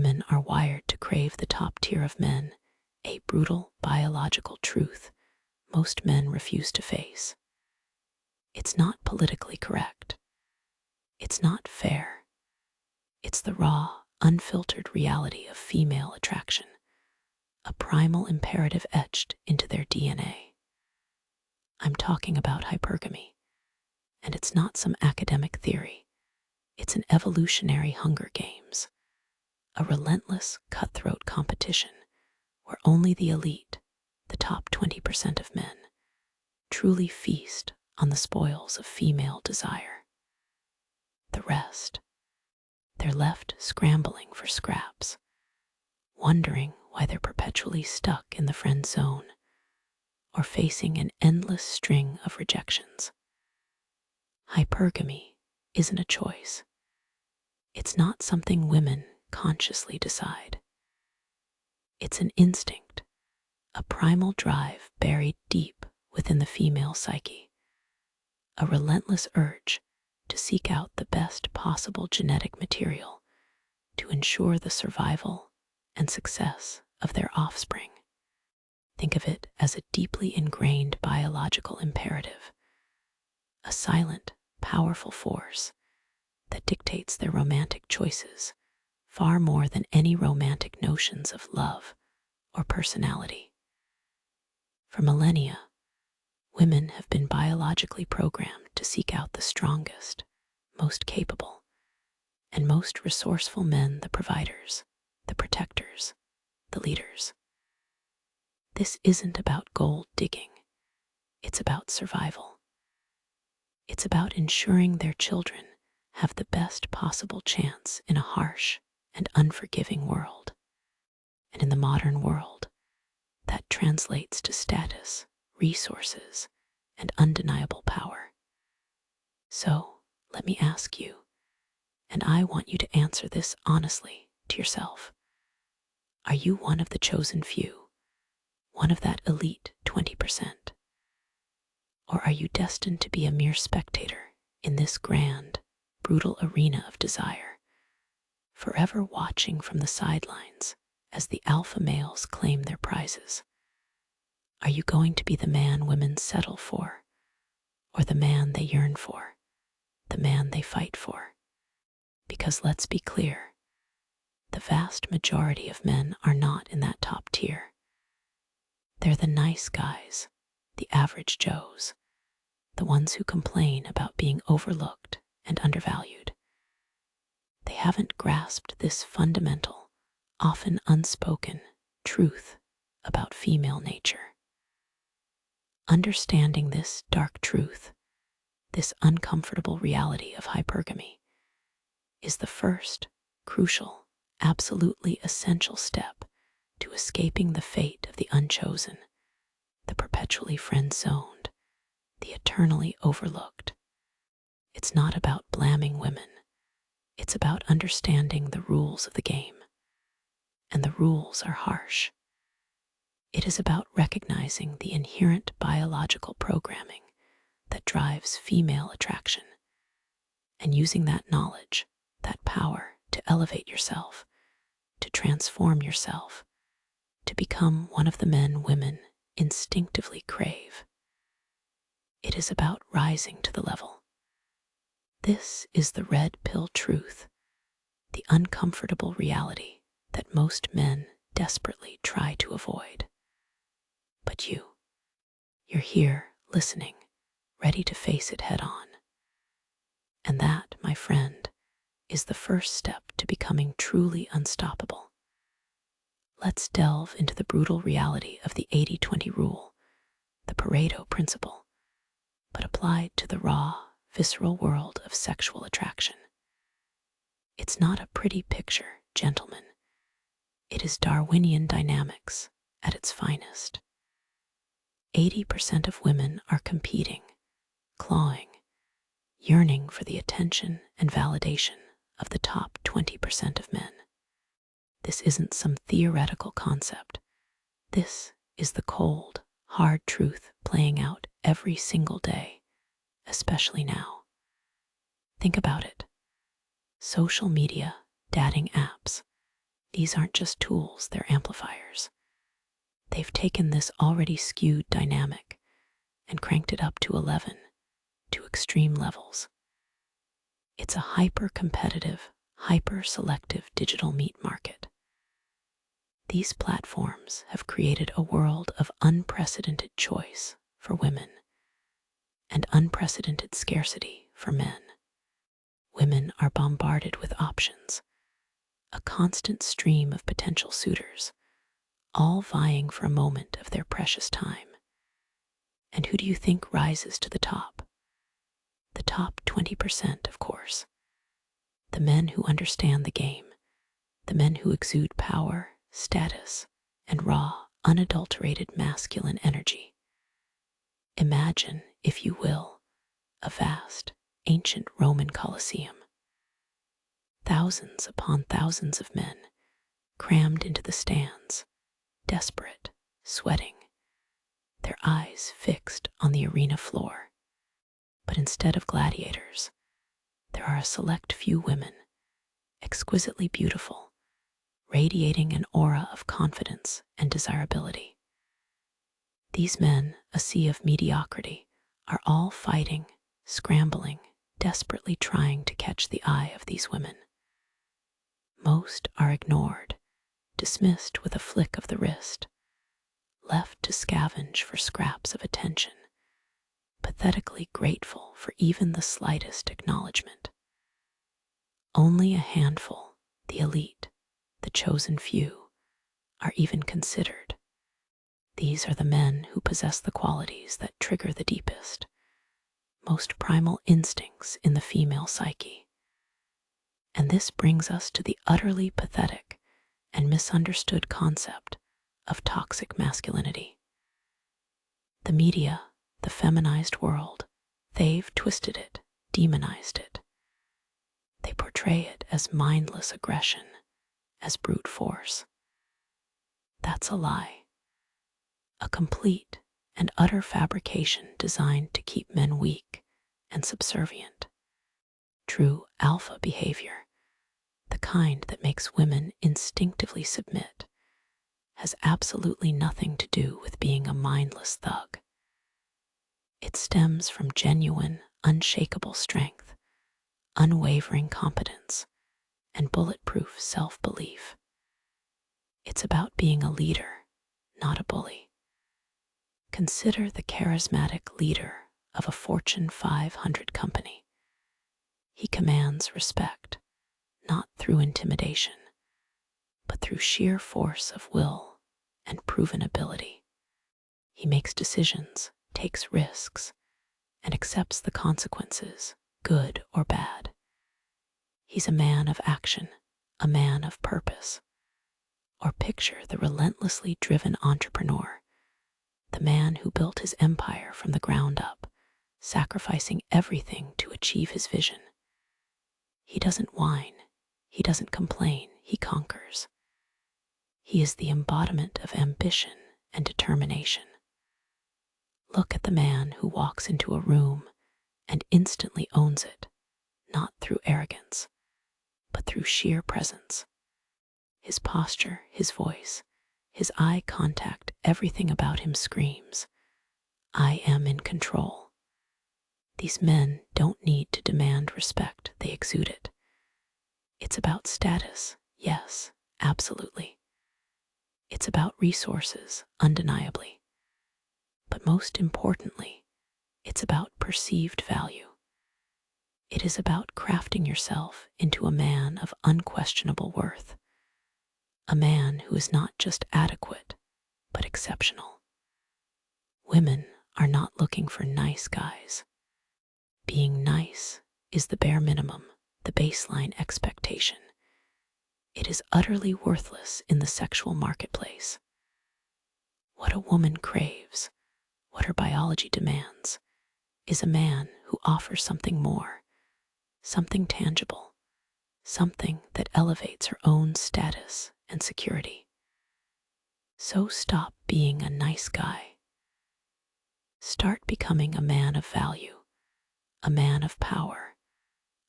women are wired to crave the top tier of men, a brutal biological truth most men refuse to face. It's not politically correct. It's not fair. It's the raw, unfiltered reality of female attraction, a primal imperative etched into their DNA. I'm talking about hypergamy, and it's not some academic theory. It's an evolutionary Hunger Games, a relentless, cutthroat competition where only the elite, the top 20% of men, truly feast on the spoils of female desire. The rest, they're left scrambling for scraps, wondering why they're perpetually stuck in the friend zone or facing an endless string of rejections. Hypergamy isn't a choice. It's not something women consciously decide. It's an instinct, a primal drive buried deep within the female psyche, a relentless urge to seek out the best possible genetic material to ensure the survival and success of their offspring. Think of it as a deeply ingrained biological imperative, a silent, powerful force that dictates their romantic choices far more than any romantic notions of love or personality. For millennia, women have been biologically programmed to seek out the strongest, most capable, and most resourceful men, the providers, the protectors, the leaders. This isn't about gold digging. It's about survival. It's about ensuring their children have the best possible chance in a harsh and unforgiving world. And in the modern world, that translates to status, resources, and undeniable power. So, let me ask you, and I want you to answer this honestly to yourself. Are you one of the chosen few, one of that elite 20%? Or are you destined to be a mere spectator in this grand, brutal arena of desire, forever watching from the sidelines as the alpha males claim their prizes? Are you going to be the man women settle for, or the man they yearn for, the man they fight for? Because let's be clear, the vast majority of men are not in that top tier. They're the nice guys, the average Joes, the ones who complain about being overlooked and undervalued. They haven't grasped this fundamental, often unspoken, truth about female nature. Understanding this dark truth, this uncomfortable reality of hypergamy, is the first, crucial, absolutely essential step to escaping the fate of the unchosen, the perpetually friend-zoned, the eternally overlooked. It's not about blaming women. It's about understanding the rules of the game. And the rules are harsh. It is about recognizing the inherent biological programming that drives female attraction and using that knowledge, that power to elevate yourself, to transform yourself, to become one of the men women instinctively crave. It is about rising to the level. This is the red pill truth, the uncomfortable reality that most men desperately try to avoid. But you're here, listening, ready to face it head on. And that, my friend, is the first step to becoming truly unstoppable. Let's delve into the brutal reality of the 80-20 rule, the Pareto principle, but applied to the raw, visceral world of sexual attraction. It's not a pretty picture, gentlemen. It is Darwinian dynamics at its finest. 80% of women are competing, clawing, yearning for the attention and validation of the top 20% of men. This isn't some theoretical concept. This is the cold, hard truth playing out every single day, especially now. Think about it. Social media, dating apps, These aren't just tools, they're amplifiers. They've taken this already skewed dynamic and cranked it up to 11, to extreme levels. It's a hyper-competitive, hyper-selective digital meat market. These platforms have created a world of unprecedented choice for women and unprecedented scarcity for men. Women are bombarded with options, a constant stream of potential suitors, all vying for a moment of their precious time. And who do you think rises to the top? The top 20%, of course. The men who understand the game, the men who exude power, status, and raw, unadulterated masculine energy. Imagine, if you will, a vast, ancient Roman Colosseum. Thousands upon thousands of men crammed into the stands, desperate, sweating, their eyes fixed on the arena floor. But instead of gladiators, there are a select few women, exquisitely beautiful, radiating an aura of confidence and desirability. These men, a sea of mediocrity, are all fighting, scrambling, desperately trying to catch the eye of these women. Most are ignored, dismissed with a flick of the wrist, left to scavenge for scraps of attention, pathetically grateful for even the slightest acknowledgement. Only a handful, the elite, the chosen few, are even considered. These are the men who possess the qualities that trigger the deepest, most primal instincts in the female psyche. And this brings us to the utterly pathetic and misunderstood concept of toxic masculinity. The media, the feminized world, they've twisted it, demonized it. They portray it as mindless aggression, as brute force. That's a lie. A complete and utter fabrication designed to keep men weak and subservient. True alpha behavior, the kind that makes women instinctively submit, has absolutely nothing to do with being a mindless thug. It stems from genuine, unshakable strength, unwavering competence, and bulletproof self-belief. It's about being a leader, not a bully. Consider the charismatic leader of a Fortune 500 company. He commands respect, not through intimidation, but through sheer force of will and proven ability. He makes decisions, takes risks, and accepts the consequences, good or bad. He's a man of action, a man of purpose. Or picture the relentlessly driven entrepreneur, the man who built his empire from the ground up, sacrificing everything to achieve his vision. He doesn't whine, he doesn't complain, he conquers. He is the embodiment of ambition and determination. Look at the man who walks into a room and instantly owns it, not through arrogance, but through sheer presence. His posture, his voice, his eye contact, everything about him screams, I am in control. These men don't need to demand respect, they exude it. It's about status, yes, absolutely. It's about resources, undeniably. But most importantly, it's about perceived value. It is about crafting yourself into a man of unquestionable worth. A man who is not just adequate, but exceptional. Women are not looking for nice guys. Being nice is the bare minimum, the baseline expectation. It is utterly worthless in the sexual marketplace. What a woman craves, what her biology demands, is a man who offers something more, something tangible, something that elevates her own status and security. So stop being a nice guy. Start becoming a man of value, a man of power,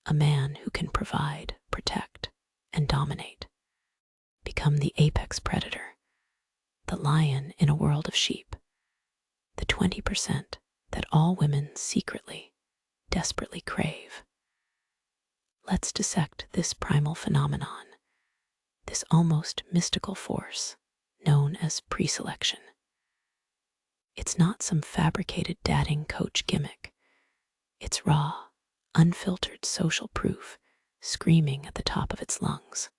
a man who can provide, protect, and dominate. Because become the apex predator, the lion in a world of sheep, the 20% that all women secretly, desperately crave. Let's dissect this primal phenomenon, this almost mystical force known as preselection. It's not some fabricated dating coach gimmick. It's raw, unfiltered social proof screaming at the top of its lungs.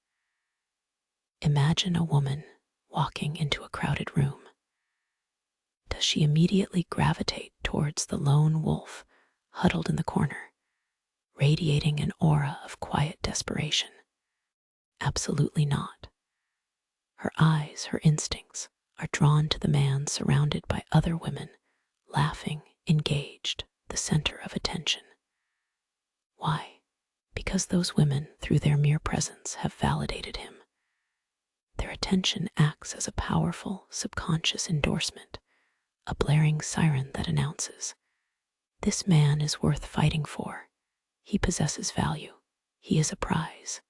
Imagine a woman walking into a crowded room. Does she immediately gravitate towards the lone wolf huddled in the corner, radiating an aura of quiet desperation? Absolutely not. Her eyes, her instincts, are drawn to the man surrounded by other women, laughing, engaged, the center of attention. Why? Because those women, through their mere presence, have validated him. Their attention acts as a powerful, subconscious endorsement, a blaring siren that announces, "This man is worth fighting for. He possesses value. He is a prize."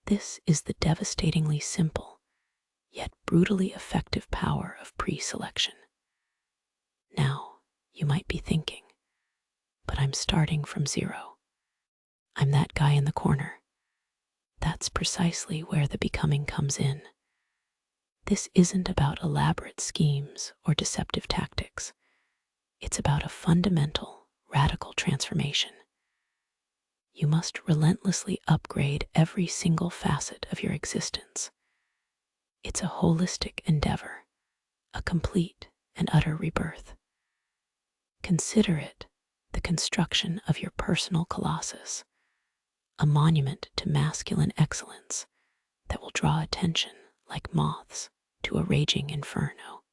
This is the devastatingly simple, yet brutally effective power of pre-selection. Now, you might be thinking, but I'm starting from zero. I'm that guy in the corner. That's precisely where the becoming comes in. This isn't about elaborate schemes or deceptive tactics. It's about a fundamental, radical transformation. You must relentlessly upgrade every single facet of your existence. It's a holistic endeavor, a complete and utter rebirth. Consider it the construction of your personal colossus, a monument to masculine excellence that will draw attention like moths to a raging inferno.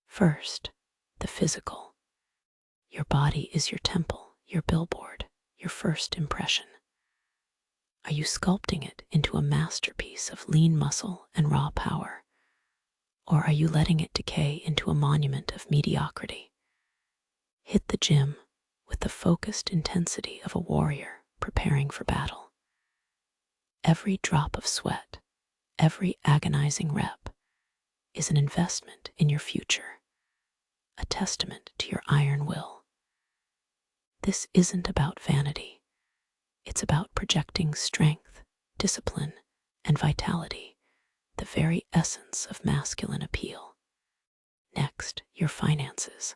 First, the physical. Your body is your temple, your billboard, your first impression. Are you sculpting it into a masterpiece of lean muscle and raw power? Or are you letting it decay into a monument of mediocrity? Hit the gym with the focused intensity of a warrior preparing for battle. Every drop of sweat, every agonizing rep is an investment in your future, a testament to your iron will. This isn't about vanity. It's about projecting strength, discipline, and vitality, the very essence of masculine appeal. Next, your finances.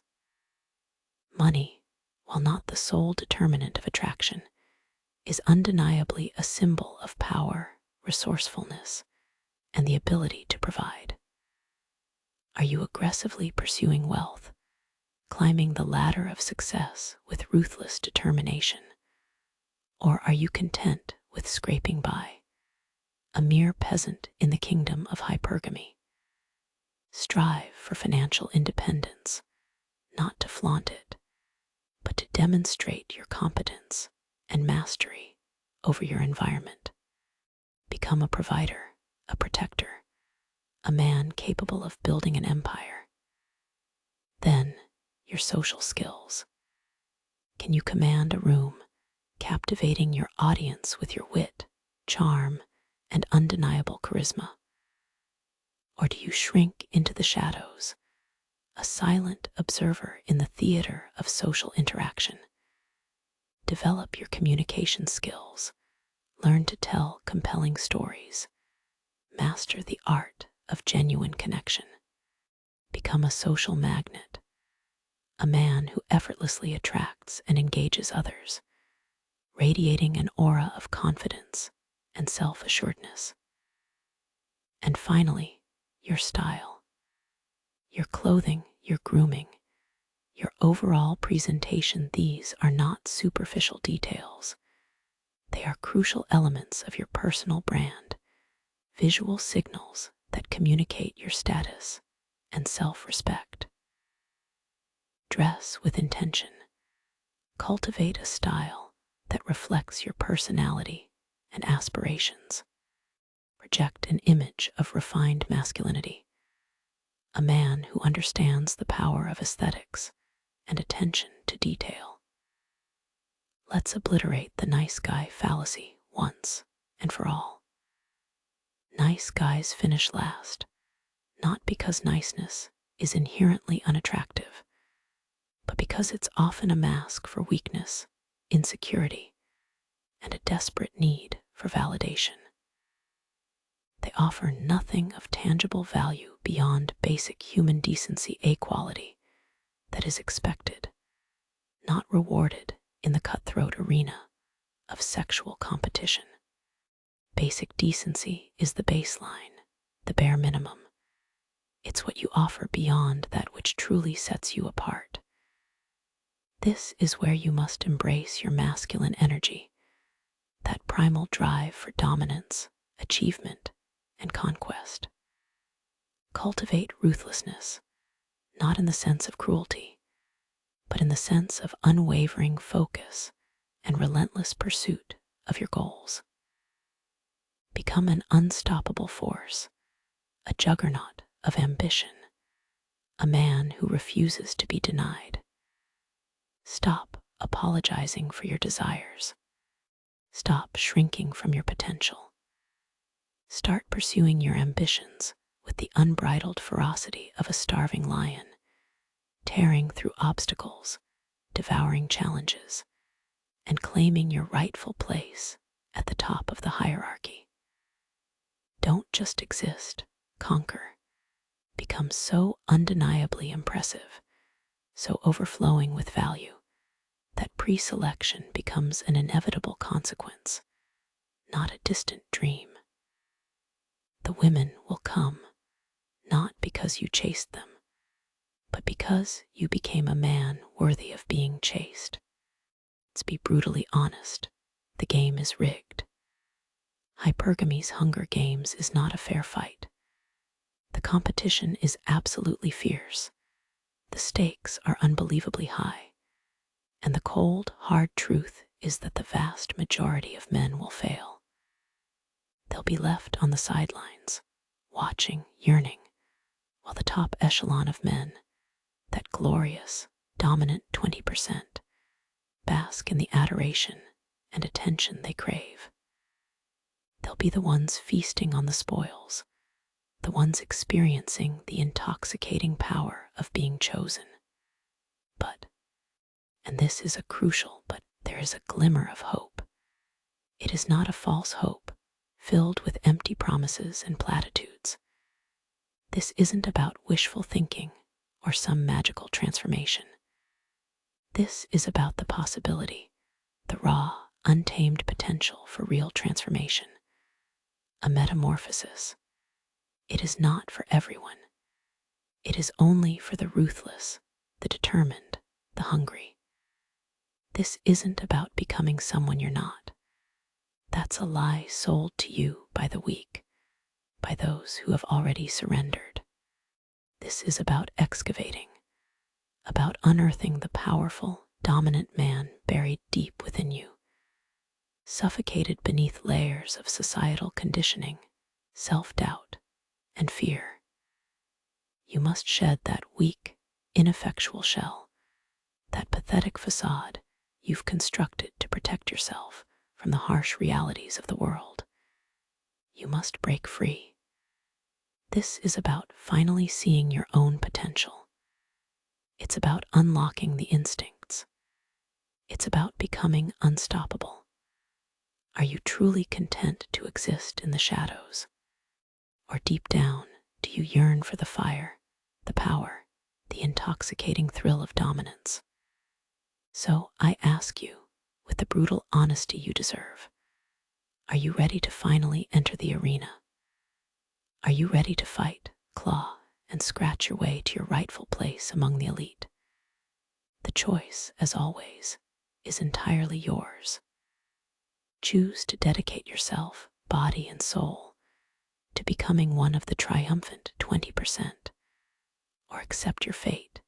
Money, while not the sole determinant of attraction, is undeniably a symbol of power, resourcefulness, and the ability to provide. Are you aggressively pursuing wealth, climbing the ladder of success with ruthless determination? Or are you content with scraping by, a mere peasant in the kingdom of hypergamy? Strive for financial independence, not to flaunt it, but to demonstrate your competence and mastery over your environment. Become a provider, a protector, a man capable of building an empire. Then, your social skills. Can you command a room, captivating your audience with your wit, charm, and undeniable charisma? Or do you shrink into the shadows, a silent observer in the theater of social interaction? Develop your communication skills, learn to tell compelling stories, master the art of genuine connection. Become a social magnet, a man who effortlessly attracts and engages others, radiating an aura of confidence and self-assuredness. And finally, your style. Your clothing, your grooming, your overall presentation, these are not superficial details. They are crucial elements of your personal brand, visual signals that communicate your status and self-respect. Dress with intention. Cultivate a style that reflects your personality and aspirations. Project an image of refined masculinity, a man who understands the power of aesthetics and attention to detail. Let's obliterate the nice guy fallacy once and for all. Nice guys finish last, not because niceness is inherently unattractive, but because it's often a mask for weakness, insecurity, and a desperate need for validation. They offer nothing of tangible value beyond basic human decency, a quality that is expected, not rewarded in the cutthroat arena of sexual competition. Basic decency is the baseline, the bare minimum. It's what you offer beyond that which truly sets you apart. This is where you must embrace your masculine energy, that primal drive for dominance, achievement, and conquest. Cultivate ruthlessness, not in the sense of cruelty, but in the sense of unwavering focus and relentless pursuit of your goals. Become an unstoppable force, a juggernaut of ambition, a man who refuses to be denied. Stop apologizing for your desires. Stop shrinking from your potential. Start pursuing your ambitions with the unbridled ferocity of a starving lion, tearing through obstacles, devouring challenges, and claiming your rightful place at the top of the hierarchy. Don't just exist, conquer. Become so undeniably impressive, so overflowing with value, that pre-selection becomes an inevitable consequence, not a distant dream. The women will come, not because you chased them, but because you became a man worthy of being chased. Let's be brutally honest, the game is rigged. Hypergamy's Hunger Games is not a fair fight. The competition is absolutely fierce. The stakes are unbelievably high. And the cold, hard truth is that the vast majority of men will fail. They'll be left on the sidelines, watching, yearning, while the top echelon of men, that glorious, dominant 20%, bask in the adoration and attention they crave. They'll be the ones feasting on the spoils, the ones experiencing the intoxicating power of being chosen. But, and this is a crucial, but there is a glimmer of hope. It is not a false hope, filled with empty promises and platitudes. This isn't about wishful thinking or some magical transformation. This is about the possibility, the raw, untamed potential for real transformation, a metamorphosis. It is not for everyone. It is only for the ruthless, the determined, the hungry. This isn't about becoming someone you're not. That's a lie sold to you by the weak, by those who have already surrendered. This is about excavating, about unearthing the powerful, dominant man buried deep within you, suffocated beneath layers of societal conditioning, self-doubt, and fear. You must shed that weak, ineffectual shell, that pathetic facade you've constructed to protect yourself from the harsh realities of the world. You must break free. This is about finally seeing your own potential. It's about unlocking the instincts. It's about becoming unstoppable. Are you truly content to exist in the shadows? Or deep down, do you yearn for the fire, the power, the intoxicating thrill of dominance? So I ask you, with the brutal honesty you deserve, are you ready to finally enter the arena? Are you ready to fight, claw, and scratch your way to your rightful place among the elite? The choice, as always, is entirely yours. Choose to dedicate yourself, body and soul, to becoming one of the triumphant 20%, or accept your fate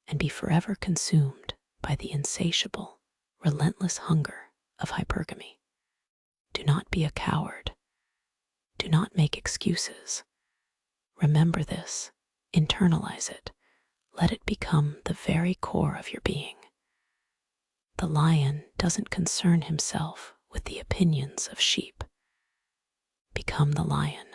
and be forever consumed by the insatiable, relentless hunger of hypergamy. Do not be a coward. Do not make excuses. Remember this, internalize it, let it become the very core of your being. The lion doesn't concern himself with the opinions of sheep. become the lion.